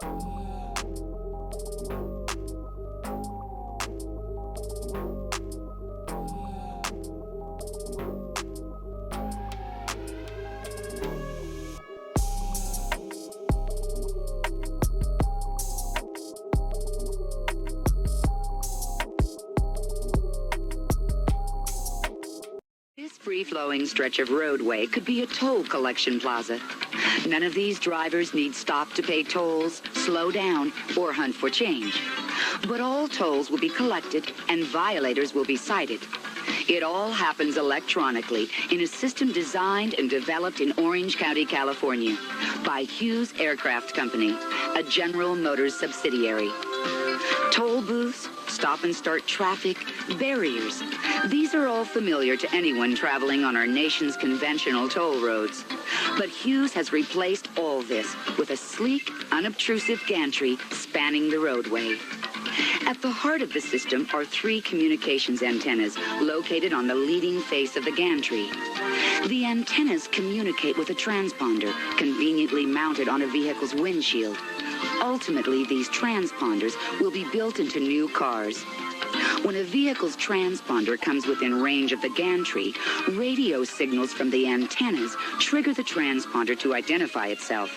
This free-flowing stretch of roadway could be a toll collection plaza. None of these drivers need stop to pay tolls, slow down, or hunt for change. But all tolls will be collected and violators will be cited. It all happens electronically in a system designed and developed in Orange County, California by Hughes Aircraft Company, a General Motors subsidiary. Toll booths, stop and start traffic, barriers. These are all familiar to anyone traveling on our nation's conventional toll roads. But Hughes has replaced all this with a sleek, unobtrusive gantry spanning the roadway. At the heart of the system are 3 communications antennas located on the leading face of the gantry. The antennas communicate with a transponder conveniently mounted on a vehicle's windshield. Ultimately, these transponders will be built into new cars. When a vehicle's transponder comes within range of the gantry, radio signals from the antennas trigger the transponder to identify itself.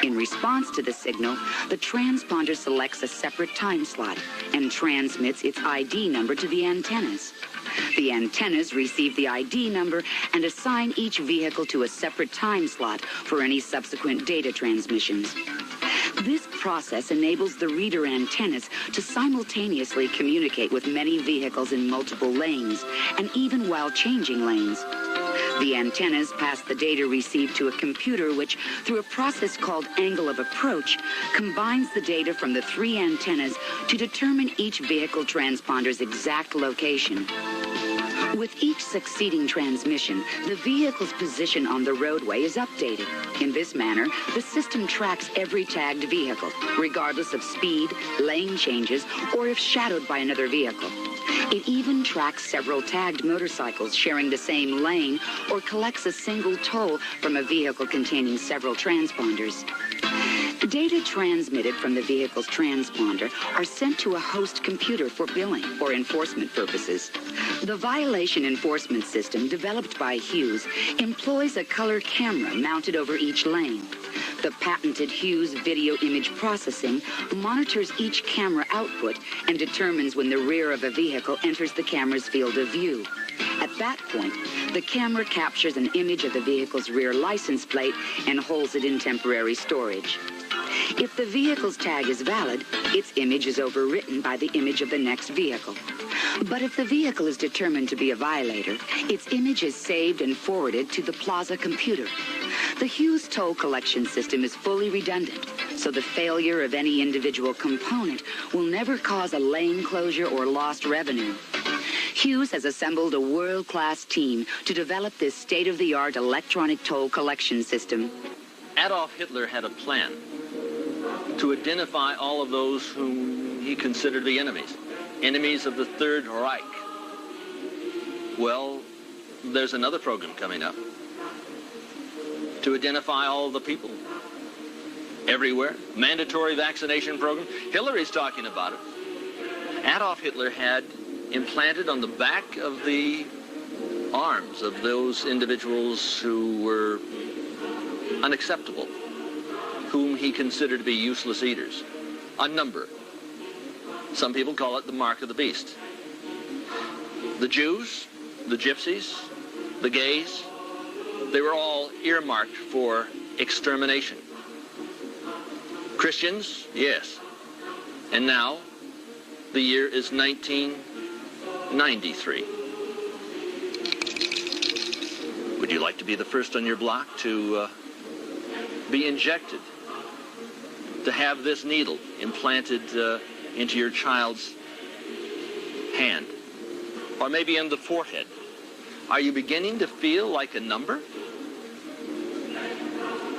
In response to the signal, the transponder selects a separate time slot and transmits its ID number to the antennas. The antennas receive the ID number and assign each vehicle to a separate time slot for any subsequent data transmissions. This process enables the reader antennas to simultaneously communicate with many vehicles in multiple lanes, and even while changing lanes. The antennas pass the data received to a computer which, through a process called angle of approach, combines the data from the 3 antennas to determine each vehicle transponder's exact location. With each succeeding transmission, the vehicle's position on the roadway is updated. In this manner, the system tracks every tagged vehicle, regardless of speed, lane changes, or if shadowed by another vehicle. It even tracks several tagged motorcycles sharing the same lane or collects a single toll from a vehicle containing several transponders. Data transmitted from the vehicle's transponder are sent to a host computer for billing or enforcement purposes. The violation enforcement system developed by Hughes employs a color camera mounted over each lane. The patented Hughes video image processing monitors each camera output and determines when the rear of a vehicle enters the camera's field of view. At that point, the camera captures an image of the vehicle's rear license plate and holds it in temporary storage. If the vehicle's tag is valid, its image is overwritten by the image of the next vehicle. But if the vehicle is determined to be a violator, its image is saved and forwarded to the Plaza computer. The Hughes toll collection system is fully redundant, so the failure of any individual component will never cause a lane closure or lost revenue. Hughes has assembled a world-class team to develop this state-of-the-art electronic toll collection system. Adolf Hitler had a plan to identify all of those whom he considered to be enemies of the Third Reich. Well, there's another program coming up to identify all of the people everywhere. Mandatory vaccination program. Hillary's talking about it. Adolf Hitler had implanted on the back of the arms of those individuals who were unacceptable, whom he considered to be useless eaters, a number. Some people call it the mark of the beast. The Jews, the gypsies, the gays, they were all earmarked for extermination. Christians, yes. And now, the year is 1993. Would you like to be the first on your block to be injected, to have this needle implanted into your child's hand, or maybe in the forehead? Are you beginning to feel like a number?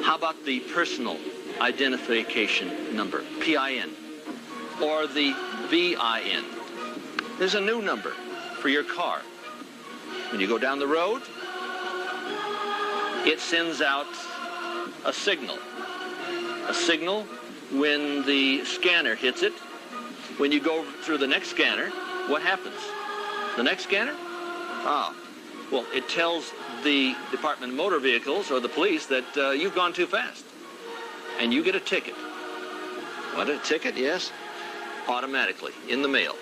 How about the personal identification number, PIN, or the VIN? There's a new number for your car. When you go down the road, it sends out a signal when the scanner hits it, when you go through the next scanner, what happens? The next scanner? Oh, well, it tells the Department of Motor Vehicles or the police that you've gone too fast. And you get a ticket. Want a ticket? Yes. Automatically, in the mail.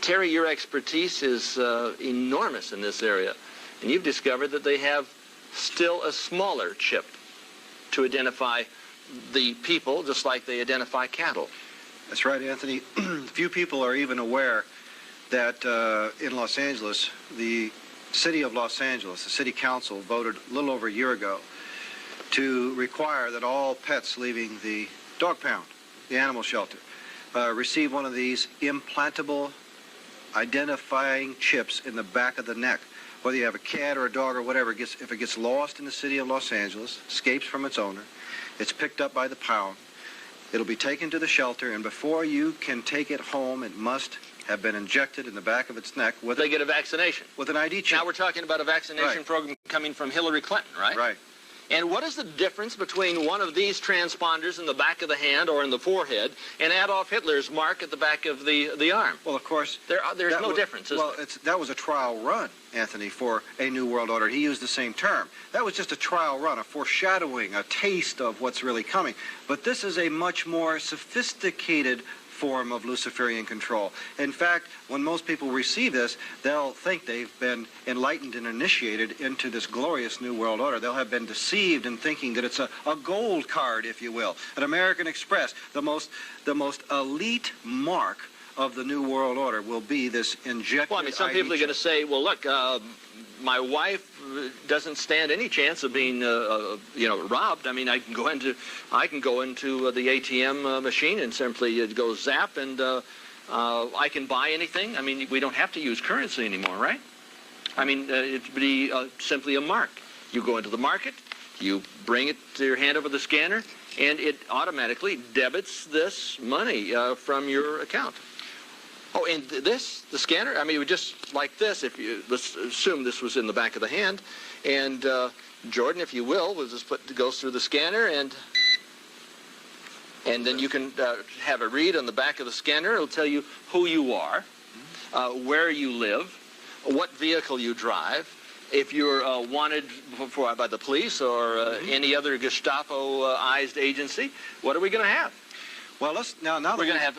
Terry, your expertise is enormous in this area. And you've discovered that they have still a smaller chip to identify the people, just like they identify cattle. That's right, Anthony. Few people are even aware that in Los Angeles, the city of Los Angeles, the city council voted a little over a year ago to require that all pets leaving the dog pound, the animal shelter, receive one of these implantable identifying chips in the back of the neck. Whether you have a cat or a dog or whatever, if it gets lost in the city of Los Angeles, escapes from its owner, it's picked up by the pound, it'll be taken to the shelter, and before you can take it home, it must have been injected in the back of its neck with they get a vaccination. With an ID chip. Now we're talking about a vaccination program coming from Hillary Clinton, right? Right. And what is the difference between one of these transponders in the back of the hand or in the forehead and Adolf Hitler's mark at the back of the arm? Well, of course, there's no difference, is there? That was a trial run, Anthony, for a New World Order. He used the same term. That was just a trial run, a foreshadowing, a taste of what's really coming. But this is a much more sophisticated form of Luciferian control. In fact, when most people receive this, they'll think they've been enlightened and initiated into this glorious New World Order. They'll have been deceived in thinking that it's a gold card, if you will, an American Express. The most elite mark of the New World Order will be this injected Well, I mean, some people are going to say, well, look, my wife doesn't stand any chance of being, robbed. I mean, I can go into the ATM machine and simply go zap, and I can buy anything. I mean, we don't have to use currency anymore, right? I mean, it'd be simply a mark. You go into the market, you bring it to your hand over the scanner, and it automatically debits this money from your account. Oh, and the scanner, I mean, it would just like this, let's assume this was in the back of the hand, and Jordan, if you will just goes through the scanner, and then you can have a read on the back of the scanner. It'll tell you who you are, where you live, what vehicle you drive, if you're wanted by the police or any other Gestapo-ized agency. What are we going to have? Well, now we're going to have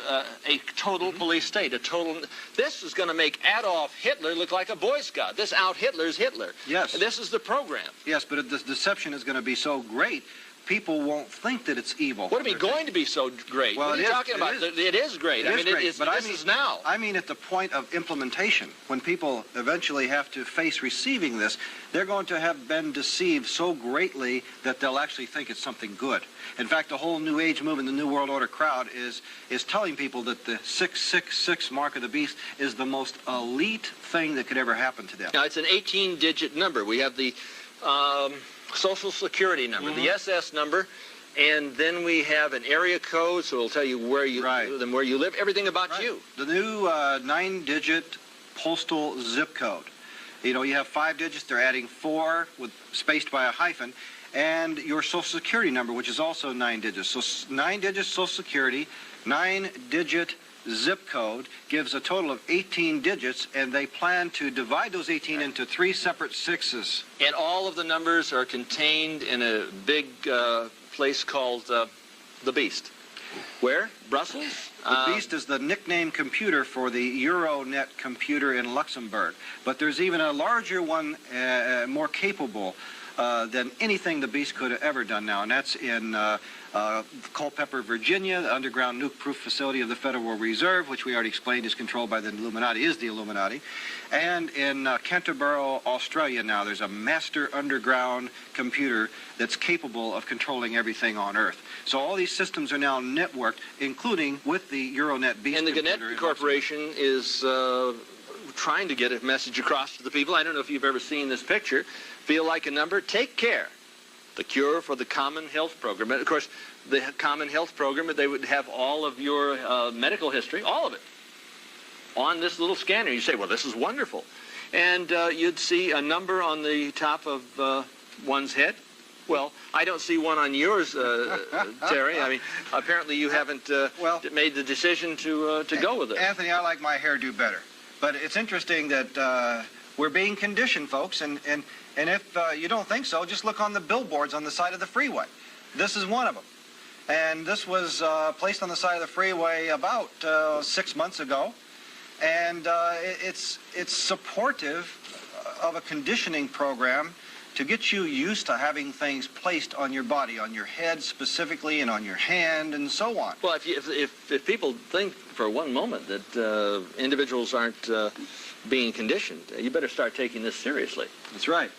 a total police state. This is going to make Adolf Hitler look like a Boy Scout. This out-Hitler's Hitler. Yes. And this is the program. Yes, but the deception is going to be so great, people won't think that it's evil. What are we going to be so great? Well, what are you talking about? It is great. This is now. I mean, at the point of implementation, when people eventually have to face receiving this, they're going to have been deceived so greatly that they'll actually think it's something good. In fact, the whole New Age movement, the New World Order crowd is telling people that the 666 mark of the beast is the most elite thing that could ever happen to them. Now, it's an 18-digit number. We have the Social Security number, the SS number, and then we have an area code, so it'll tell you where you live, everything about you. The new 9-digit postal zip code. You know, you have 5 digits, they're adding 4 spaced by a hyphen, and your Social Security number, which is also 9 digits. So 9 digits Social Security, 9-digit zip code gives a total of 18 digits, and they plan to divide those 18 into 3 separate 6s. And all of the numbers are contained in a big place called the Beast. Where? Brussels? The Beast is the nickname computer for the Euronet computer in Luxembourg. But there's even a larger one, more capable than anything the Beast could have ever done now, and that's in Culpeper, Virginia, the underground nuke-proof facility of the Federal Reserve, which we already explained is controlled by the Illuminati, and in Canterbury, Australia now, there's a master underground computer that's capable of controlling everything on Earth. So all these systems are now networked, including with the Euronet Beast. And the Gannett Corporation is trying to get a message across to the people. I don't know if you've ever seen this picture. Feel like a number? Take care. The cure for the Common Health Program. And of course, the Common Health Program, they would have all of your medical history, all of it, on this little scanner. You say, well, this is wonderful. And you'd see a number on the top of one's head, Well, I don't see one on yours, Terry. I mean, apparently you haven't made the decision to go with it. Anthony, I like my hairdo better. But it's interesting that we're being conditioned, folks, and if you don't think so, just look on the billboards on the side of the freeway. This is one of them. And this was placed on the side of the freeway about 6 months ago. And it's supportive of a conditioning program to get you used to having things placed on your body, on your head specifically, and on your hand, and so on. Well, if people think for one moment that individuals aren't being conditioned, you better start taking this seriously. That's right.